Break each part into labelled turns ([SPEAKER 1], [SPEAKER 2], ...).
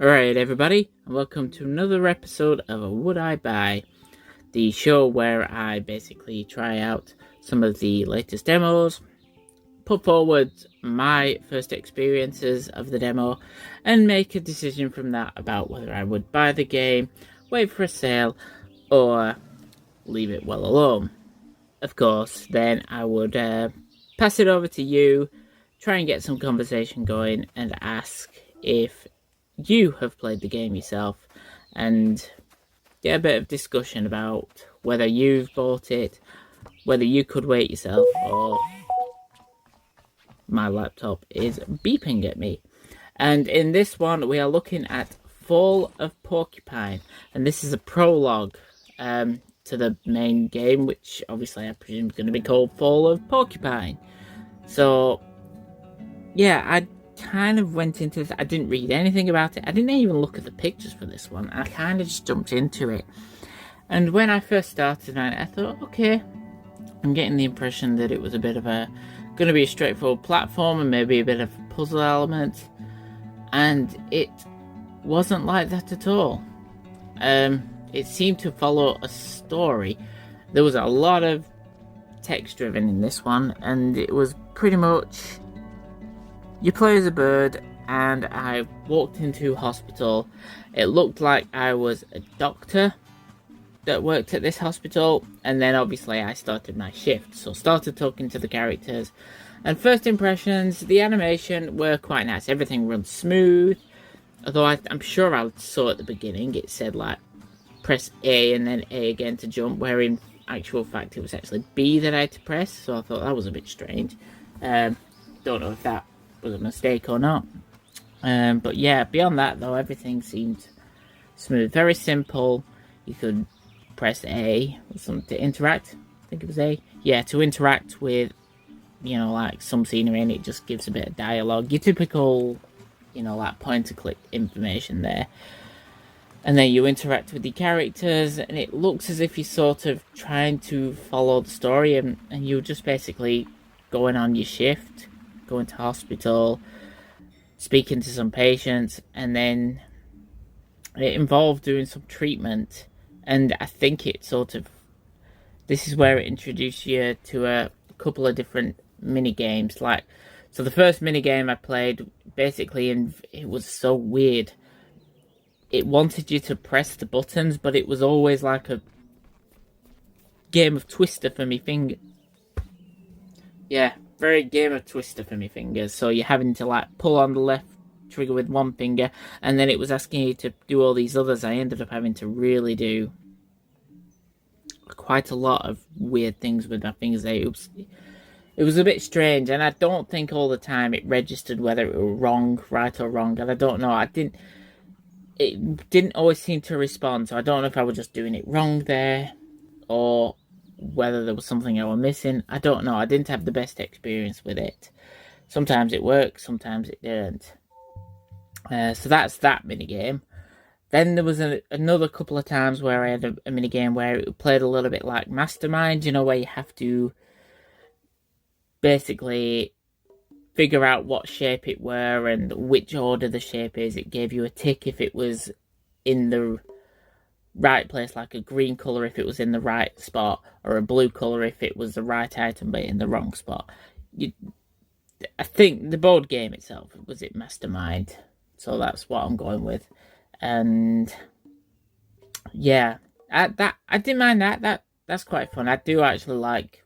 [SPEAKER 1] Alright, everybody, and welcome to another episode of Would I Buy, the show where I basically try out some of the latest demos, put forward my first experiences of the demo, and make a decision from that about whether I would buy the game, wait for a sale, or leave it well alone. Of course, then I would pass it over to you, try and get some conversation going, and ask if you have played the game yourself and get a bit of discussion about whether you've bought it, whether you could wait yourself, or my laptop is beeping at me. And in this one, we are looking at Fall of Porcupine, and this is a prologue to the main game, which obviously I presume is going to be called Fall of Porcupine. So, yeah, I kind of went into this. I didn't read anything about it. I didn't even look at the pictures for this one. I kind of just jumped into it. And when I first started on it, I thought, okay, I'm getting the impression that it was a bit of a going to be a straightforward platform and maybe a bit of a puzzle element. And it wasn't like that at all. It seemed to follow a story. There was a lot of text driven in this one, and it was pretty much you play as a bird, and I walked into a hospital. It looked like I was a doctor that worked at this hospital, and then obviously I started my shift, so started talking to the characters. And first impressions, the animation were quite nice. Everything runs smooth, although I'm sure I saw at the beginning it said like press A and then A again to jump, where in actual fact it was actually B that I had to press, so I thought that was a bit strange. Don't know if that was a mistake or not. But yeah, beyond that though, everything seemed smooth, very simple. You could press A or something to interact. I think it was A. Yeah, to interact with, like some scenery, and it just gives a bit of dialogue. Your typical, like point to click information there. And then you interact with the characters, and it looks as if you're sort of trying to follow the story, and you're just basically going on your shift, going to hospital, speaking to some patients, and then it involved doing some treatment. And I think it this is where it introduced you to a couple of different mini games. So the first mini game I played, basically, and it was so weird. It wanted you to press the buttons, but it was always like a game of Twister for me finger. Yeah, very game of Twister for me fingers. So you're having to like pull on the left trigger with one finger, and then it was asking you to do all these others. I ended up having to really do quite a lot of weird things with my fingers there. It was a bit strange, and I don't think all the time it registered whether it was right or wrong, and I don't know. It didn't always seem to respond, so I don't know if I was just doing it wrong there, or whether there was something I was missing. I don't know. I didn't have the best experience with it. Sometimes it worked, sometimes it didn't. So that's that minigame. Then there was another couple of times where I had a minigame where it played a little bit like Mastermind, where you have to basically figure out what shape it were and which order the shape is. It gave you a tick if it was in the right place, like a green colour if it was in the right spot, or a blue colour if it was the right item but in the wrong spot. I think the board game itself, was it Mastermind? So that's what I'm going with. And yeah, I didn't mind that. That's quite fun. I do actually like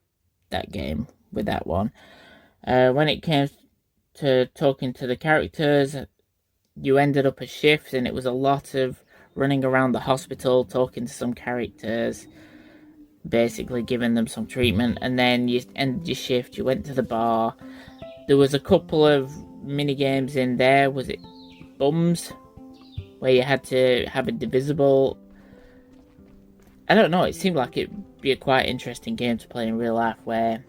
[SPEAKER 1] that game with that one. When it came to talking to the characters, you ended up a shift, and it was a lot of running around the hospital, talking to some characters, basically giving them some treatment, and then you ended your shift, you went to the bar. There was a couple of mini games in there. Was it Bums? Where you had to have a divisible. I don't know, it seemed like it'd be a quite interesting game to play in real life, where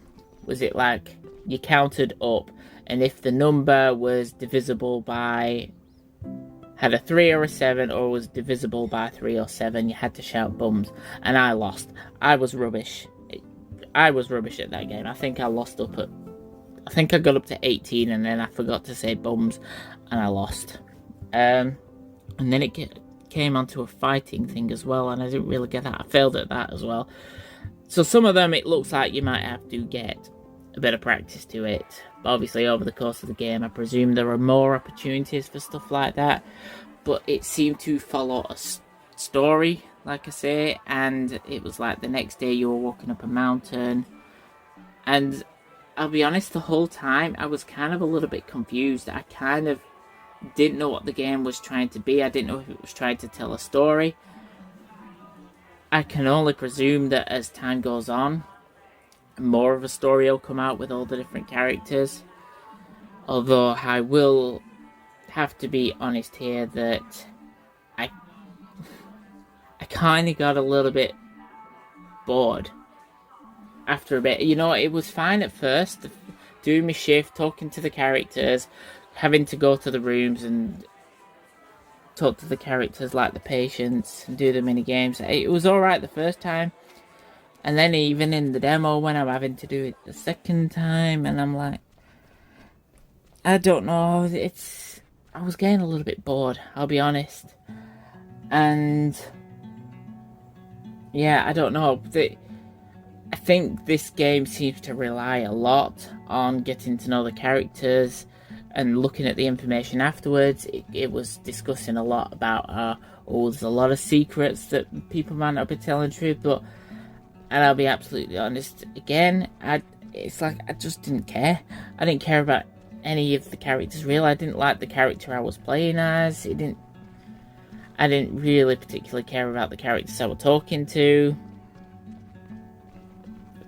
[SPEAKER 1] was it like you counted up, and if the number was divisible by, had a 3 or a 7, or was divisible by 3 or 7, you had to shout Bums. And I lost. I was rubbish. I was rubbish at that game. I think I got up to 18, and then I forgot to say Bums, and I lost. And then it came onto a fighting thing as well, and I didn't really get that. I failed at that as well. So some of them, it looks like you might have to get a bit of practice to it. But obviously, over the course of the game, I presume there are more opportunities for stuff like that. But it seemed to follow a story, like I say, and it was like the next day you were walking up a mountain. And I'll be honest, the whole time I was kind of a little bit confused. I kind of didn't know what the game was trying to be. I didn't know if it was trying to tell a story. I can only presume that as time goes on, more of a story will come out with all the different characters. Although I will have to be honest here that I kind of got a little bit bored after a bit. You know, it was fine at first, doing my shift, talking to the characters, having to go to the rooms and talk to the characters like the patients and do the mini games. It was alright the first time, and then even in the demo when I'm having to do it the second time, and I'm like, I don't know, I was getting a little bit bored, I'll be honest. And yeah, I don't know, I think this game seems to rely a lot on getting to know the characters and looking at the information afterwards. It was discussing a lot about, there's a lot of secrets that people might not be telling the truth, and I'll be absolutely honest, again, it's like, I just didn't care. I didn't care about any of the characters, really. I didn't like the character I was playing as. I didn't really particularly care about the characters I was talking to.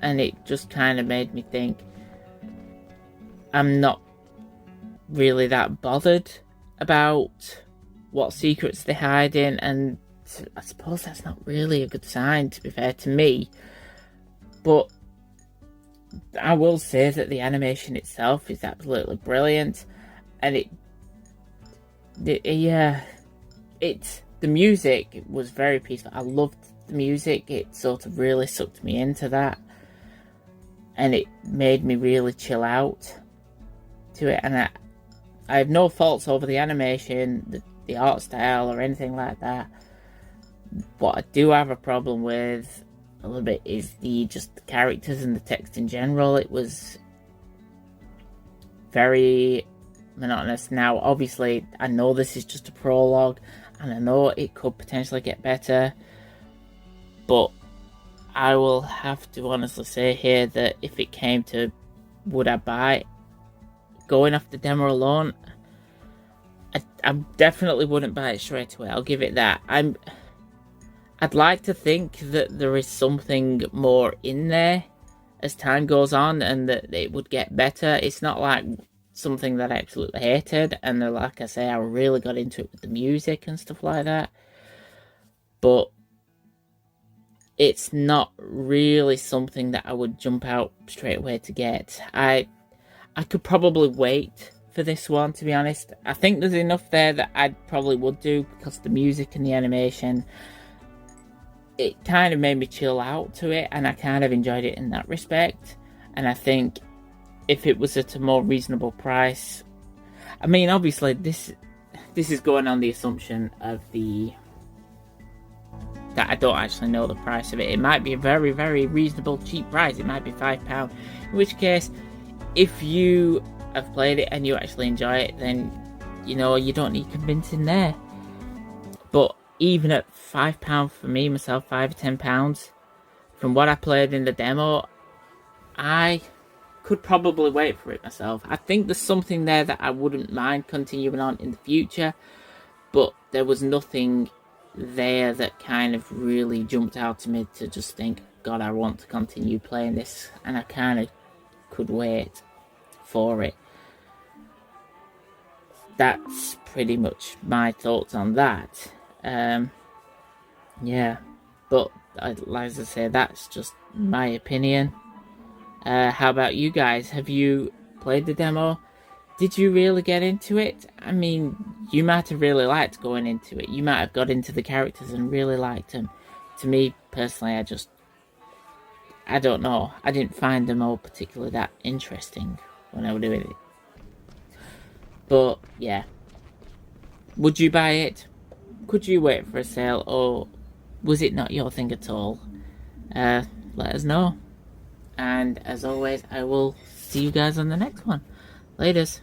[SPEAKER 1] And it just kind of made me think, I'm not really that bothered about what secrets they hide in, and I suppose that's not really a good sign, to be fair to me. But I will say that the animation itself is absolutely brilliant, and the music was very peaceful. I loved the music. It sort of really sucked me into that, and it made me really chill out to it. And I have no faults over the animation, the art style, or anything like that. What I do have a problem with a little bit is just the characters and the text in general. It was very monotonous. Now, obviously, I know this is just a prologue, and I know it could potentially get better, but I will have to honestly say here that if it came to would I buy it, going off the demo alone, I definitely wouldn't buy it straight away. I'll give it that. I'd like to think that there is something more in there as time goes on, and that it would get better. It's not like something that I absolutely hated, and like I say, I really got into it with the music and stuff like that. But it's not really something that I would jump out straight away to get. I could probably wait for this one, to be honest. I think there's enough there that I probably would do, because the music and the animation, it kind of made me chill out to it, and I kind of enjoyed it in that respect. And I think if it was at a more reasonable price, I mean, obviously this is going on the assumption of that I don't actually know the price of it. It might be a very, very reasonable, cheap price. It might be £5. In which case, if you have played it and you actually enjoy it, then, you know, you don't need convincing there. But even at £5 for me, myself, £5 or £10, from what I played in the demo, I could probably wait for it myself. I think there's something there that I wouldn't mind continuing on in the future, but there was nothing there that kind of really jumped out to me to just think, God, I want to continue playing this, and I kind of could wait for it. That's pretty much my thoughts on that. Yeah, but as I say, that's just my opinion. How about you guys? Have you played the demo? Did you really get into it? I mean, you might have really liked going into it. You might have got into the characters and really liked them. To me, personally, I don't know. I didn't find them all particularly that interesting when I was doing it. But, yeah. Would you buy it? could you wait for a sale, or was it not your thing at all? Let us know. And as always, I will see you guys on the next one. Laters.